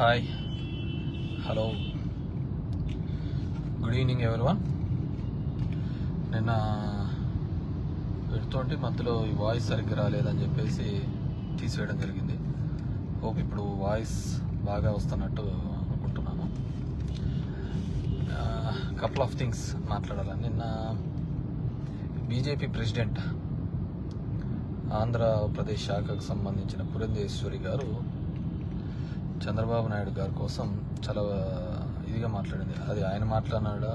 Hi, hello, good evening everyone. నిన్న పెడుతుంటే మధ్యలో ఈ వాయిస్ సరిగ్గా రాలేదని చెప్పేసి తీసివేయడం జరిగింది. హోప్ ఇప్పుడు వాయిస్ బాగా వస్తున్నట్టు అనుకుంటున్నాను. కపుల్ ఆఫ్ థింగ్స్ మాట్లాడాలని. నిన్న బీజేపీ ప్రెసిడెంట్ ఆంధ్రప్రదేశ్ శాఖకు సంబంధించిన పురంధేశ్వరి గారు చంద్రబాబు నాయుడు గారి కోసం చాలా ఇదిగా మాట్లాడింది. అది ఆయన మాట్లాడినాడా,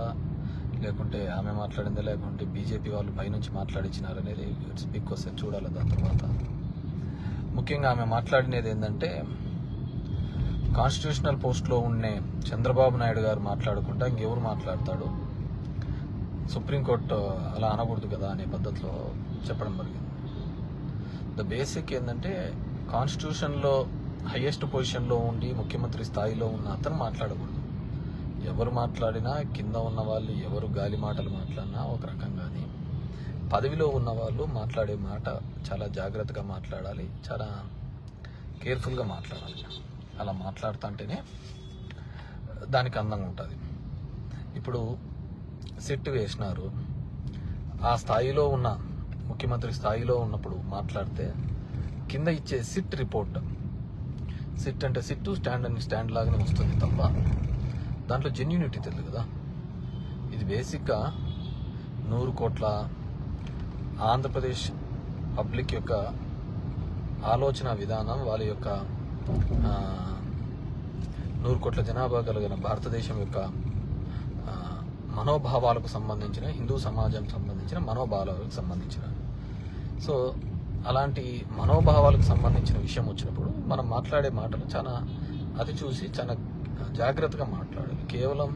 లేకుంటే ఆమె మాట్లాడిందా, లేకుంటే బీజేపీ వాళ్ళు పైనుంచి మాట్లాడించినారు అనేది ఇట్స్ బిగ్ క్వశ్చన్. చూడాలి దాని తర్వాత. ముఖ్యంగా ఆమె మాట్లాడినది ఏంటంటే, కాన్స్టిట్యూషనల్ పోస్ట్లో ఉండే చంద్రబాబు నాయుడు గారు మాట్లాడకుండా ఇంకెవరు మాట్లాడతాడు, సుప్రీంకోర్టు అలా అనకూడదు కదా అనే పద్ధతిలో చెప్పడం జరిగింది. ద బేసిక్ ఏంటంటే, కాన్స్టిట్యూషన్లో హైయెస్ట్ పొజిషన్లో ఉండి ముఖ్యమంత్రి స్థాయిలో ఉన్న అతను మాట్లాడకూడదు. ఎవరు మాట్లాడినా, కింద ఉన్న వాళ్ళు ఎవరు గాలి మాటలు మాట్లాడినా ఒక రకంగానే, పదవిలో ఉన్న వాళ్ళు మాట్లాడే మాట చాలా జాగ్రత్తగా మాట్లాడాలి, చాలా కేర్ఫుల్గా మాట్లాడాలి. అలా మాట్లాడుతుంటేనే దానికి అందంగా ఉంటుంది. ఇప్పుడు సిట్ వేసినారు, ఆ స్థాయిలో ఉన్న ముఖ్యమంత్రి స్థాయిలో ఉన్నప్పుడు మాట్లాడితే కింద ఇచ్చే సిట్ రిపోర్ట్, సిట్ అంటే సిట్, స్టాండ్ అని స్టాండ్ లాగానే వస్తుంది తప్ప దాంట్లో జెన్యూనిటీ తెలియదు కదా. ఇది బేసిక్గా 100 కోట్ల ఆంధ్రప్రదేశ్ పబ్లిక్ యొక్క ఆలోచన విధానం, వాళ్ళ యొక్క 100 కోట్ల జనాభా కలిగిన భారతదేశం యొక్క మనోభావాలకు సంబంధించిన, హిందూ సమాజం సంబంధించిన మనోభావాలకు సంబంధించిన, సో అలాంటి మనోభావాలకు సంబంధించిన విషయం వచ్చినప్పుడు మనం మాట్లాడే మాటలు చాలా అది చూసి చాలా జాగ్రత్తగా మాట్లాడాలి. కేవలం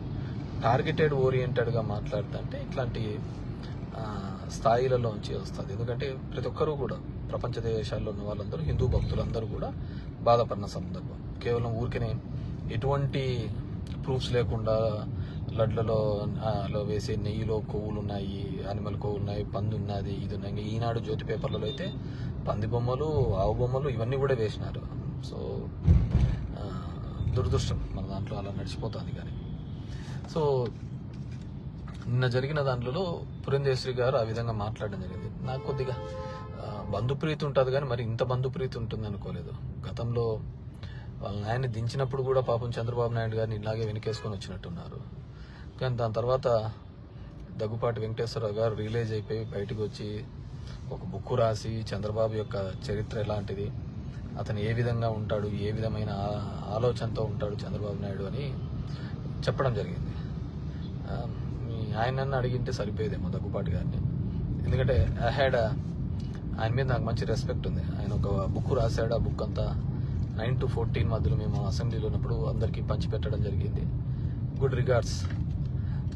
టార్గెటెడ్ ఓరియంటెడ్గా మాట్లాడుతుంటే ఇట్లాంటి స్థాయిలలోంచి వస్తుంది. ఎందుకంటే ప్రతి ఒక్కరూ కూడా, ప్రపంచ దేశాల్లో ఉన్న వాళ్ళందరూ, హిందూ భక్తులందరూ కూడా బాధపడిన సందర్భం. కేవలం ఊరికనే ఎటువంటి ప్రూఫ్స్ లేకుండా లడ్లలో వేసే నెయ్యిలో కొవ్వులు ఉన్నాయి, యానిమల్ కొవ్వులు ఉన్నాయి, పంది ఉన్నది, ఇది ఉన్నాయి. ఈనాడు జ్యోతి పేపర్లలో అయితే పంది బొమ్మలు, ఆవు బొమ్మలు ఇవన్నీ కూడా వేసినారు. సో దురదృష్టం మన దాంట్లో అలా నడిచిపోతుంది. కానీ సో నిన్న జరిగిన దాంట్లో పురంధేశ్వరి గారు ఆ విధంగా మాట్లాడడం జరిగింది. నాకు కొద్దిగా బంధుప్రీతి ఉంటుంది, కానీ మరి ఇంత బంధుప్రీతి ఉంటుంది అనుకోలేదు. గతంలో వాళ్ళ నాయన్ని దించినప్పుడు కూడా పాపం చంద్రబాబు నాయుడు గారిని ఇలాగే వెనకేసుకొని వచ్చినట్టున్నారు. కానీ దాని తర్వాత దగ్గుపాటి వెంకటేశ్వరరావు గారు రియలైజ్ అయిపోయి బయటకు వచ్చి ఒక బుక్ రాసి చంద్రబాబు యొక్క చరిత్ర ఎలాంటిది, అతను ఏ విధంగా ఉంటాడు, ఏ విధమైన ఆలోచనతో ఉంటాడు చంద్రబాబు నాయుడు అని చెప్పడం జరిగింది. ఆయనన్ను అడిగింటే సరిపోయేదేమో దగ్గుపాటి గారిని. ఎందుకంటే ఆయన మీద నాకు మంచి రెస్పెక్ట్ ఉంది. ఆయన ఒక బుక్ రాశాడు. ఆ బుక్ అంతా 9 to 14 మధ్యలో మేము అసెంబ్లీలో ఉన్నప్పుడు అందరికీ పంచిపెట్టడం జరిగింది. Good regards.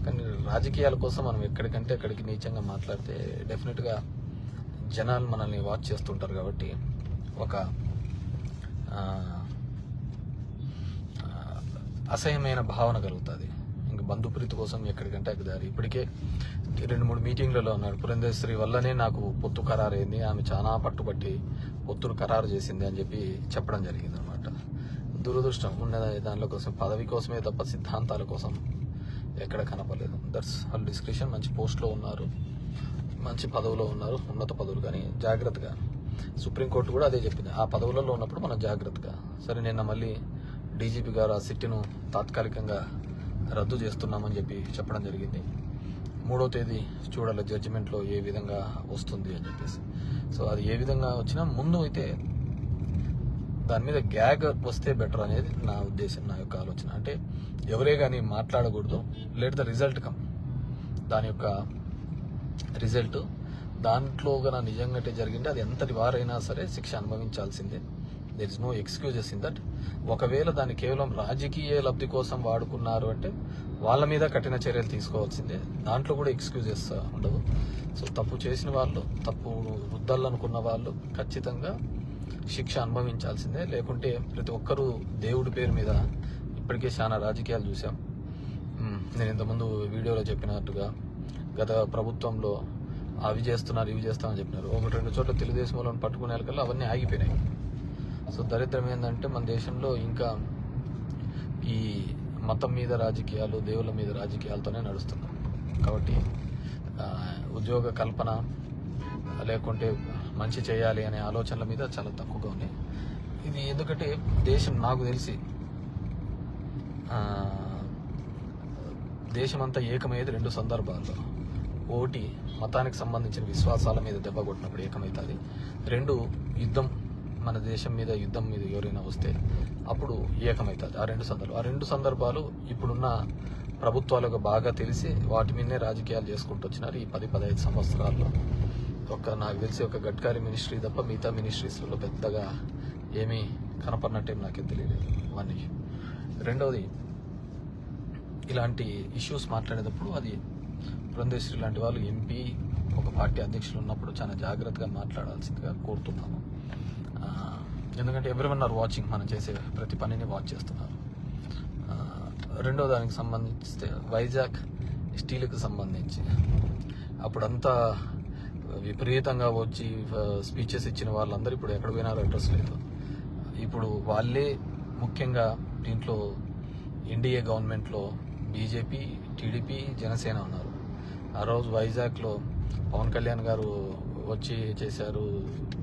కానీ రాజకీయాల కోసం మనం ఎక్కడికంటే అక్కడికి నీచంగా మాట్లాడితే డెఫినెట్గా జనాలు మనల్ని వాచ్ చేస్తుంటారు. కాబట్టి ఒక అసహ్యమైన భావన కలుగుతుంది. ఇంకా బంధుప్రీతి కోసం ఎక్కడికంటే అక్కడ దారి. ఇప్పటికే 2-3 మీటింగ్లలో ఉన్నాడు. పురంధేశ్వరి వల్లనే నాకు పొత్తు ఖరారు అయింది, ఆమె చాలా పట్టుబట్టి పొత్తును ఖరారు చేసింది అని చెప్పి చెప్పడం జరిగింది అనమాట. దురదృష్టం ఉన్నది దానిలో కోసం, పదవి కోసమే తప్ప సిద్ధాంతాల కోసం ఎక్కడ కనపడలేదు. దట్స్ వాళ్ళ డిస్క్రిప్షన్. మంచి పోస్ట్లో ఉన్నారు, మంచి పదవిలో ఉన్నారు, ఉన్నత పదవులు. కానీ జాగ్రత్తగా, సుప్రీంకోర్టు కూడా అదే చెప్పింది, ఆ పదవులలో ఉన్నప్పుడు మనం జాగ్రత్తగా. సరే, నిన్న మళ్ళీ డీజీపీ గారు ఆ సిట్ను తాత్కాలికంగా రద్దు చేస్తున్నామని చెప్పి చెప్పడం జరిగింది. 3వ తేదీ చూడాలి జడ్జిమెంట్లో ఏ విధంగా వస్తుంది అని చెప్పేసి. సో అది ఏ విధంగా వచ్చినా ముందు అయితే దాని మీద గ్యాగ్ వస్తే బెటర్ అనేది నా ఉద్దేశం, నా యొక్క ఆలోచన. అంటే ఎవరే కానీ మాట్లాడకూడదు, లెట్ ద రిజల్ట్ కమ్. దాని యొక్క రిజల్ట్ దాంట్లో కన్నా నిజంగా జరిగింటే అది ఎంతటి వారైనా సరే శిక్ష అనుభవించాల్సిందే. There is no excuses in that. ఒకవేళ దాన్ని కేవలం రాజకీయ లబ్ధి కోసం వాడుకున్నారు అంటే వాళ్ళ మీద కఠిన చర్యలు తీసుకోవాల్సిందే. దాంట్లో కూడా ఎక్స్క్యూజెస్ ఉండవు. సో తప్పు చేసిన వాళ్ళు, తప్పు రుద్దాలనుకున్న వాళ్ళు ఖచ్చితంగా శిక్ష అనుభవించాల్సిందే. లేకుంటే ప్రతి ఒక్కరూ దేవుడి పేరు మీద ఇప్పటికే చాలా రాజకీయాలు చూసాం. నేను ఇంతకుముందు వీడియోలో చెప్పినట్టుగా గత ప్రభుత్వంలో అవి చేస్తున్నారు, ఇవి చేస్తామని చెప్పినారు. 1-2 చోట్ల తెలుగుదేశం వాళ్ళని పట్టుకునే కల్లా అవన్నీ ఆగిపోయినాయి. సో దరిద్రం ఏంటంటే మన దేశంలో ఇంకా ఈ మతం మీద రాజకీయాలు, దేవుళ్ళ మీద రాజకీయాలతోనే నడుస్తున్నాం. కాబట్టి ఉద్యోగ కల్పన లేకుంటే మంచి చేయాలి అనే ఆలోచనల మీద చాలా తక్కువగా ఉన్నాయి. ఇది ఎందుకంటే దేశం నాకు తెలిసి దేశమంతా ఏకమయ్యేది 2 సందర్భాల్లో. ఒకటి మతానికి సంబంధించిన విశ్వాసాల మీద దెబ్బ కొట్టినప్పుడు ఏకమవుతుంది. 2 యుద్ధం, మన దేశం మీద యుద్ధం మీద ఎవరైనా వస్తే అప్పుడు ఏకమవుతుంది. ఆ 2 సందర్భాలు ఇప్పుడున్న ప్రభుత్వాలకు బాగా తెలిసి వాటి మీదనే రాజకీయాలు చేసుకుంటూ వచ్చినారు ఈ 10-15 సంవత్సరాల్లో. నాకు తెలిసి ఒక గడ్కరీ మినిస్ట్రీ తప్ప మిగతా మినిస్ట్రీస్లలో పెద్దగా ఏమీ కనపడినట్టేం నాకేం తెలియలేదు. 1 ఇష్యూ. రెండవది, ఇలాంటి ఇష్యూస్ మాట్లాడేటప్పుడు అది పురంధేశ్వరి లాంటి వాళ్ళు ఎంపీ, ఒక పార్టీ అధ్యక్షులు ఉన్నప్పుడు చాలా జాగ్రత్తగా మాట్లాడాల్సిందిగా కోరుతున్నాము. ఎందుకంటే ఎవ్రీవన్ ఆర్ వాచింగ్, మనం చేసే ప్రతి పనిని వాచ్ చేస్తున్నారు. రెండో దానికి సంబంధిస్తే వైజాగ్ స్టీల్కి సంబంధించి అప్పుడంతా విపరీతంగా వచ్చి స్పీచెస్ ఇచ్చిన వాళ్ళందరూ ఇప్పుడు ఎక్కడ పోయినారో అడ్రస్ లేదు. ఇప్పుడు వాళ్ళే ముఖ్యంగా దీంట్లో ఎన్డీఏ గవర్నమెంట్లో బీజేపీ, టీడీపీ, జనసేన ఉన్నారు. ఆ రోజు వైజాగ్లో పవన్ కళ్యాణ్ గారు వచ్చి చేశారు,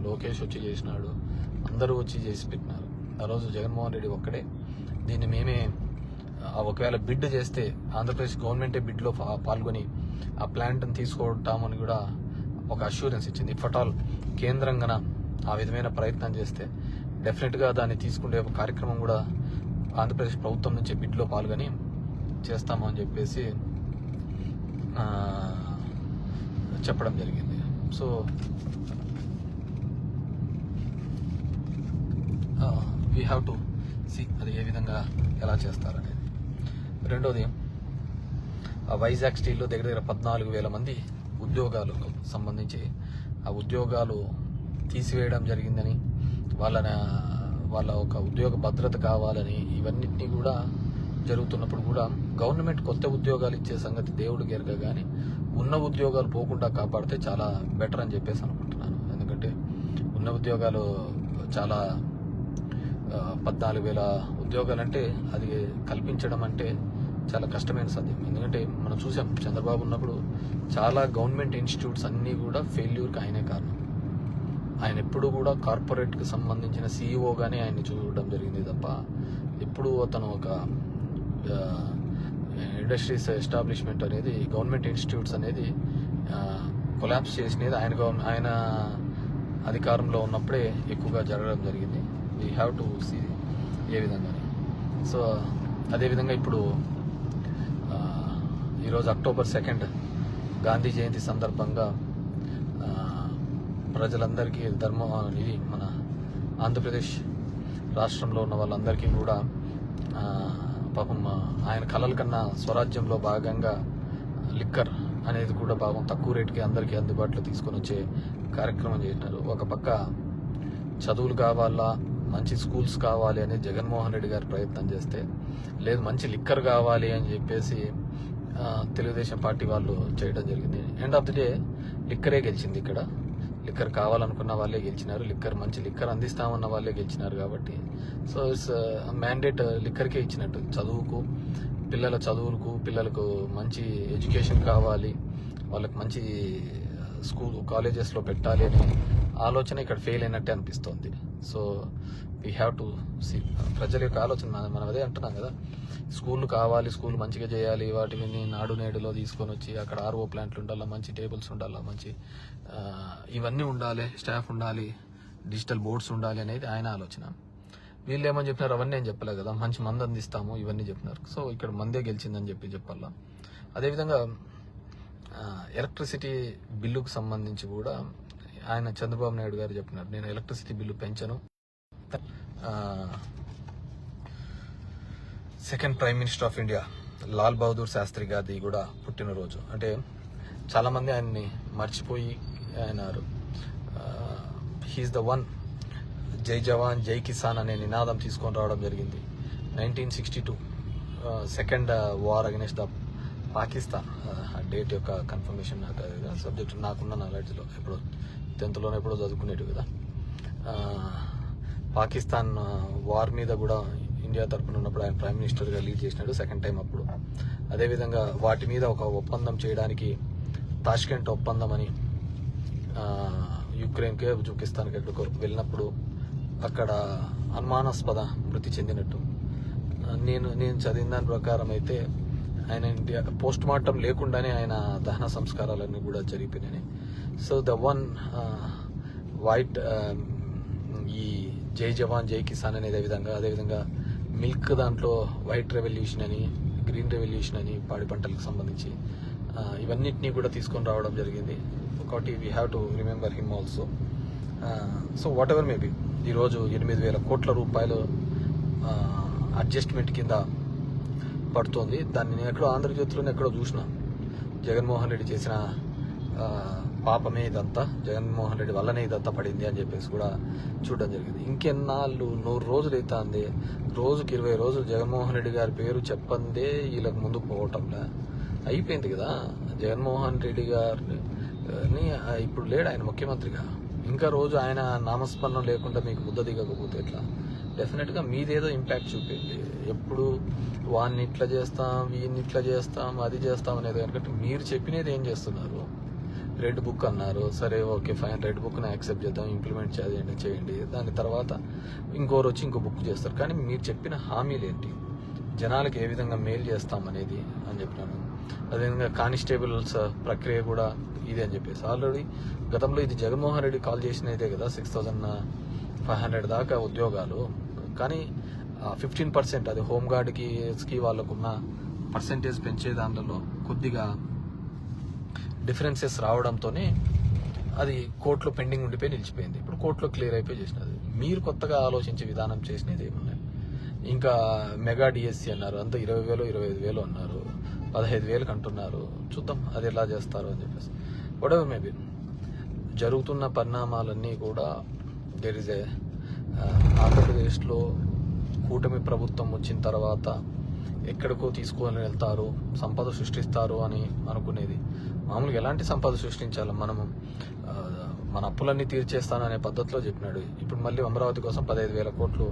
లోకేష్ వచ్చి చేసినాడు, అందరూ వచ్చి చేసి పెట్టినారు. ఆ రోజు జగన్మోహన్ రెడ్డి ఒక్కడే దీన్ని మేమే ఒకవేళ బిడ్ చేస్తే ఆంధ్రప్రదేశ్ గవర్నమెంటే బిడ్లో పాల్గొని ఆ ప్లాంట్ని తీసుకుంటామని కూడా ఒక అష్యూరెన్స్ ఇచ్చింది. ఇఫ్ అట్ ఆల్ కేంద్రంగా ఆ విధమైన ప్రయత్నం చేస్తే డెఫినెట్గా దాన్ని తీసుకునే ఒక కార్యక్రమం కూడా ఆంధ్రప్రదేశ్ ప్రభుత్వం నుంచి బిడ్లో పాల్గొని చేస్తాము అని చెప్పేసి చెప్పడం జరిగింది. So we have to see అది ఏ విధంగా ఎలా చేస్తారనేది. రెండోది, వైజాగ్ స్టీల్లో దగ్గర 14,000 మంది ఉద్యోగాలకు సంబంధించి ఆ ఉద్యోగాలు తీసివేయడం జరిగిందని, వాళ్ళ ఒక ఉద్యోగ భద్రత కావాలని, ఇవన్నిటినీ కూడా జరుగుతున్నప్పుడు కూడా గవర్నమెంట్ కొత్త ఉద్యోగాలు ఇచ్చే సంగతి దేవుడు గెరగ, కానీ ఉన్న ఉద్యోగాలు పోకుండా కాపాడితే చాలా బెటర్ అని చెప్పేసి అనుకుంటున్నాను. ఎందుకంటే ఉన్న ఉద్యోగాలు చాలా 14,000 ఉద్యోగాలు అంటే అది కల్పించడం అంటే చాలా కష్టమైన సాధ్యం. ఎందుకంటే మనం చూసాం, చంద్రబాబు ఉన్నప్పుడు చాలా గవర్నమెంట్ ఇన్స్టిట్యూట్స్ అన్నీ కూడా ఫెయిల్యూర్కి ఆయనే కారణం. ఆయన ఎప్పుడు కూడా కార్పొరేట్కి సంబంధించిన సీఈఓగానే ఆయన్ని చూడడం జరిగింది తప్ప ఎప్పుడు అతను ఒక ఇండస్ట్రీస్ ఎస్టాబ్లిష్మెంట్ అనేది, గవర్నమెంట్ ఇన్స్టిట్యూట్స్ అనేది కొలాప్స్ చేసినది ఆయన అధికారంలో ఉన్నప్పుడే ఎక్కువగా జరగడం జరిగింది. వీ హ్యావ్ టు సీ ఏ విధంగా. సో అదేవిధంగా ఇప్పుడు ఈరోజు అక్టోబర్ 2 గాంధీ జయంతి సందర్భంగా ప్రజలందరికీ ఇది మన ఆంధ్రప్రదేశ్ రాష్ట్రంలో ఉన్న వాళ్ళందరికీ కూడా పాపం ఆయన కలల కన్నా స్వరాజ్యంలో భాగంగా లిక్కర్ అనేది కూడా పాపం తక్కువ రేటుకి అందరికీ అందుబాటులో తీసుకొని వచ్చే కార్యక్రమం చేసినారు. ఒక పక్క చదువులు కావాలా, మంచి స్కూల్స్ కావాలి అనేది జగన్మోహన్ రెడ్డి గారు ప్రయత్నం చేస్తే, లేదు మంచి లిక్కర్ కావాలి అని చెప్పేసి తెలుగుదేశం పార్టీ వాళ్ళు చేయడం జరిగింది. ఎండ్ ఆఫ్ ది డే లిక్కరే గెలిచింది. ఇక్కడ లిక్కర్ కావాలనుకున్న వాళ్ళే గెలిచినారు, మంచి లిక్కర్ అందిస్తామన్న వాళ్ళే గెలిచినారు. కాబట్టి సో ఇట్స్ మ్యాండేట్ లిక్కర్కే ఇచ్చినట్టు. పిల్లల చదువులకు, పిల్లలకు మంచి ఎడ్యుకేషన్ కావాలి, వాళ్ళకి మంచి స్కూల్ కాలేజెస్లో పెట్టాలి అనే ఆలోచన ఇక్కడ ఫెయిల్ అయినట్టే అనిపిస్తోంది. So we have to see ప్రజల యొక్క ఆలోచన. మనం అదే అంటున్నాం కదా, స్కూల్ కావాలి, స్కూల్ మంచిగా చేయాలి, వాటిని నాడు నేడులో తీసుకొని వచ్చి అక్కడ ఆర్ఓ ప్లాంట్లు ఉండాలి, మంచి టేబుల్స్ ఉండాలి, మంచి ఇవన్నీ ఉండాలి, స్టాఫ్ ఉండాలి, డిజిటల్ బోర్డ్స్ ఉండాలి అనేది ఆయన ఆలోచన. వీళ్ళు ఏమని చెప్పినారు, అవన్నీ నేను చెప్పలే కదా, మంచి మంది అందిస్తాము ఇవన్నీ చెప్పినారు. సో ఇక్కడ మందే గెలిచిందని చెప్పాలా. అదేవిధంగా ఎలక్ట్రిసిటీ బిల్లుకు సంబంధించి కూడా ఆయన చంద్రబాబు నాయుడు గారు చెప్పినారు, నేను ఎలక్ట్రిసిటీ బిల్లు పెంచను. Second prime minister of India Lal Bahadur Shastri గారిది కూడా పుట్టినరోజు. అంటే చాలామంది ఆయన్ని మర్చిపోయి అయినారు. He is the one. జై జవాన్ జై కిసాన్ అనే నినాదం తీసుకొని రావడం జరిగింది. 1962 second war against the Pakistan. Date యొక్క కన్ఫర్మేషన్ నాకు సబ్జెక్ట్ నాకున్న నాలెడ్జ్లో ఎప్పుడో 10th లోనే ఎప్పుడో చదువుకునేటు కదా. పాకిస్తాన్ వార్ మీద కూడా ఇండియా తరపున ఉన్నప్పుడు ఆయన ప్రైమ్ మినిస్టర్గా లీడ్ చేసినాడు సెకండ్ టైం అప్పుడు. అదేవిధంగా వాటి మీద ఒక ఒప్పందం చేయడానికి తాష్కెంట్ ఒప్పందం అని యుక్రెయిన్కి ఉజ్బెకిస్తాన్కి ఎక్కడికో వెళ్ళినప్పుడు అక్కడ అనుమానాస్పద మృతి చెందినట్టు నేను చదివిన దాని ప్రకారం అయితే ఆయన ఇండియా పోస్ట్ మార్టం లేకుండానే ఆయన దహన సంస్కారాలన్నీ కూడా జరిగిపోయినాయి. సో ద వన్ వైట్ ఈ జై జవాన్ జై కిసాన్ అనేది అదేవిధంగా మిల్క్ దాంట్లో వైట్ రెవల్యూషన్ అని గ్రీన్ రెవల్యూషన్ అని పాడి పంటలకు సంబంధించి ఇవన్నిటినీ కూడా తీసుకొని రావడం జరిగింది. ఒకటి we have to remember him also. So what ever maybe ఈరోజు 8,000 కోట్ల రూపాయలు అడ్జస్ట్మెంట్ కింద పడుతుంది. దాన్ని నేను ఎక్కడో ఆంధ్రజ్యోతిలోనే ఎక్కడో చూసిన, జగన్మోహన్ రెడ్డి చేసిన పాపమే ఇదంతా, జగన్మోహన్ రెడ్డి వల్లనే ఇదంతా పడింది అని చెప్పేసి కూడా చూడడం జరిగింది. ఇంకెన్నాళ్ళు 100 రోజులు అవుతుంది, రోజుకి 20 రోజులు జగన్మోహన్ రెడ్డి గారి పేరు చెప్పందే వీళ్ళకి ముందుకు పోవటంలే అయిపోయింది కదా. జగన్మోహన్ రెడ్డి గారిని ఇప్పుడు లేడు ఆయన ముఖ్యమంత్రిగా, ఇంకా రోజు ఆయన నామస్మరణ లేకుండా మీకు ముద్ద దిగకపోతే ఎట్లా? డెఫినెట్గా మీదేదో ఇంపాక్ట్ చూపింది. ఎప్పుడు వాడిని ఇట్లా చేస్తాం, వీడిని ఇట్లా చేస్తాం, అది చేస్తాం అనేది ఎందుకంటే మీరు చెప్పినది ఏం చేస్తున్నారు? రెడ్ బుక్ అన్నారు, సరే ఓకే ఫైన్, రెడ్ బుక్ని యాక్సెప్ట్ చేద్దాం, ఇంప్లిమెంట్ చేయండి. దాని తర్వాత ఇంకోరు వచ్చి ఇంకో బుక్ చేస్తారు. కానీ మీరు చెప్పిన హామీలు ఏంటి? జనాలకు ఏ విధంగా మేలు చేస్తాం అనేది అని చెప్పినాను. అదేవిధంగా కానిస్టేబుల్స్ ప్రక్రియ కూడా ఇది అని చెప్పేసి ఆల్రెడీ గతంలో ఇది జగన్మోహన్ రెడ్డి కాల్ చేసినదే కదా, 6,500 దాకా ఉద్యోగాలు. కానీ 15% అది హోంగార్డ్కి వాళ్ళకున్న పర్సెంటేజ్ పెంచే దాంట్లో కొద్దిగా డిఫరెన్సెస్ రావడంతోనే అది కోర్టులో పెండింగ్ ఉండిపోయి నిలిచిపోయింది. ఇప్పుడు కోర్టులో క్లియర్ అయిపోయి చేసినది. మీరు కొత్తగా ఆలోచించే విధానం చేసినది ఏమున్నాయి? ఇంకా మెగా డిఎస్సి అన్నారు, అంతా 20,000 25,000 అన్నారు, 15,000 అంటున్నారు. చూద్దాం అది ఎలా చేస్తారు అని చెప్పేసి. వాటెవర్ మేబీ జరుగుతున్న పరిణామాలన్నీ కూడా దేర్ ఇస్ ఏ ఆంధ్రప్రదేశ్లో కూటమి ప్రభుత్వం వచ్చిన తర్వాత ఎక్కడికో తీసుకొని వెళ్తారు, సంపద సృష్టిస్తారు అని అనుకునేది. మామూలుగా ఎలాంటి సంపద సృష్టించాలి? మనము మన అప్పులన్నీ తీర్చేస్తాను అనే పద్ధతిలో చెప్పినాడు. ఇప్పుడు మళ్ళీ అమరావతి కోసం 15,000 కోట్లు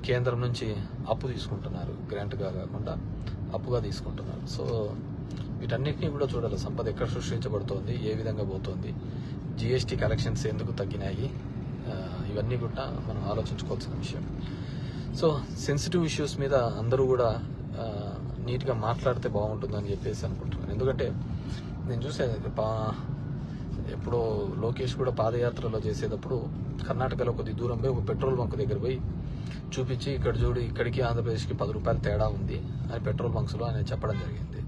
కేంద్రం నుంచి అప్పు తీసుకుంటున్నారు, గ్రాంట్గా కాకుండా అప్పుగా తీసుకుంటున్నారు. సో వీటన్నిటినీ కూడా చూడాలి. సంపద ఎక్కడ సృష్టించబడుతోంది, ఏ విధంగా పోతుంది, జిఎస్టీ కలెక్షన్స్ ఎందుకు తగ్గినాయి, ఇవన్నీ కూడా మనం ఆలోచించుకోవాల్సిన విషయం. సో సెన్సిటివ్ ఇష్యూస్ మీద అందరూ కూడా నీట్గా మాట్లాడితే బాగుంటుందని చెప్పేసి అనుకుంటున్నాను. ఎందుకంటే నేను చూసేది ఎప్పుడో లోకేష్ కూడా పాదయాత్రలో చేసేటప్పుడు కర్ణాటకలో కొద్ది దూరం పోయి ఒక పెట్రోల్ బంక్ దగ్గర పోయి చూపించి, ఇక్కడ చూడు ఇక్కడికి ఆంధ్రప్రదేశ్కి 10 రూపాయలు తేడా ఉంది అని పెట్రోల్ బంక్స్లో ఆయన చెప్పడం జరిగింది.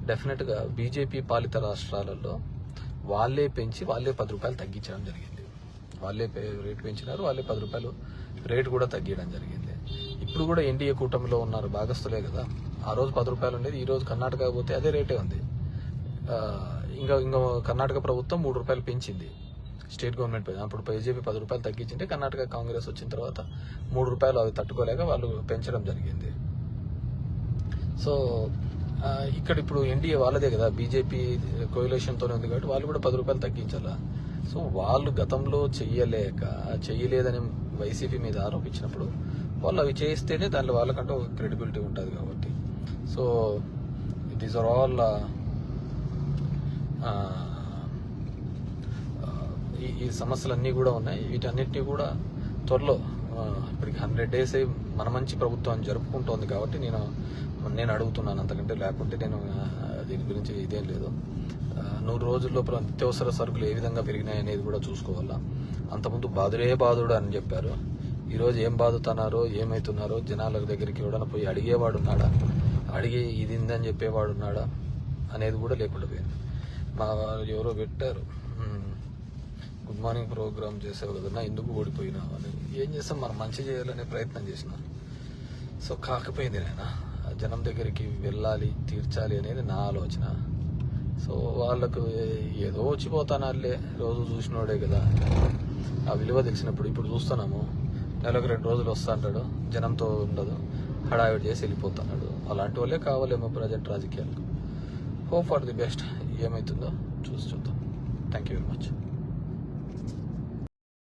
డెఫినెట్గా బీజేపీ పాలిత రాష్ట్రాలలో వాళ్ళే పెంచి వాళ్ళే 10 రూపాయలు తగ్గించడం జరిగింది. వాళ్ళే రేటు పెంచినారు, వాళ్ళే 10 రూపాయలు రేటు కూడా తగ్గించడం జరిగింది. ఇప్పుడు కూడా ఎన్డీఏ కూటమిలో ఉన్నారు, భాగస్తులే కదా. ఆ రోజు 10 రూపాయలు ఉండేది, ఈ రోజు కర్ణాటక పోతే అదే రేటే ఉంది. ఇంకా కర్ణాటక ప్రభుత్వం 3 రూపాయలు పెంచింది, స్టేట్ గవర్నమెంట్. అప్పుడు బీజేపీ 10 రూపాయలు తగ్గించింటే కర్ణాటక కాంగ్రెస్ వచ్చిన తర్వాత 3 రూపాయలు అవి తట్టుకోలేక వాళ్ళు పెంచడం జరిగింది. సో ఇక్కడ ఇప్పుడు ఎన్డీఏ వాళ్ళదే కదా, బీజేపీ కోయిలేషన్తోనే ఉంది కాబట్టి వాళ్ళు కూడా 10 రూపాయలు తగ్గించాలా. సో వాళ్ళు గతంలో చెయ్యలేదని వైసీపీ మీద ఆరోపించినప్పుడు వాళ్ళు అవి చేస్తేనే దాంట్లో వాళ్ళకంటూ ఒక క్రెడిబిలిటీ ఉంటుంది కాబట్టి. సో దీస్ ఆర్ ఆల్ ఈ సమస్యలన్నీ కూడా ఉన్నాయి. వీటన్నిటినీ కూడా త్వరలో ఇప్పటికి 100 days మన మంచి ప్రభుత్వాన్ని జరుపుకుంటోంది కాబట్టి నేను అడుగుతున్నాను, అంతకంటే లేకుంటే నేను దీని గురించి ఇదేం లేదు. 100 రోజుల్లో నిత్యావసర సరుకులు ఏ విధంగా పెరిగినాయి అనేది కూడా చూసుకోవాలా. అంతకుముందు బాధుడు అని చెప్పారు, ఈరోజు ఏం బాధుతున్నారో ఏమవుతున్నారో జనాల దగ్గరికి ఎవడన్నా పోయి అడిగేవాడు ఉన్నాడా, అడిగి ఇది ఇందని చెప్పేవాడు ఉన్నాడా అనేది కూడా లేకుండా పోయింది. మా ఎవరో పెట్టారు, గుడ్ మార్నింగ్ ప్రోగ్రామ్ చేసావు కదన్నా ఎందుకు ఓడిపోయినావు అని. ఏం చేస్తాం, మనం మంచి చేయాలనే ప్రయత్నం చేసిన. సో కాకపోయింది నాయన, జనం దగ్గరికి వెళ్ళాలి, తీర్చాలి అనేది నా ఆలోచన. సో వాళ్ళకు ఏదో వచ్చిపోతానాలే, రోజు చూసినోడే కదా, ఆ విలువ తెలిసినప్పుడు. ఇప్పుడు చూస్తున్నాము, నెలకు 2 రోజులు వస్తా అంటాడు, జనంతో ఉండదు, హడావిడి చేసి వెళ్ళిపోతున్నాడు. అలాంటి వాళ్ళే కావాలేమో ప్రజెంట్ రాజకీయాలకు. హోప్ ఫర్ ది బెస్ట్, ఏమవుతుందో చూద్దాం. Thank you very much.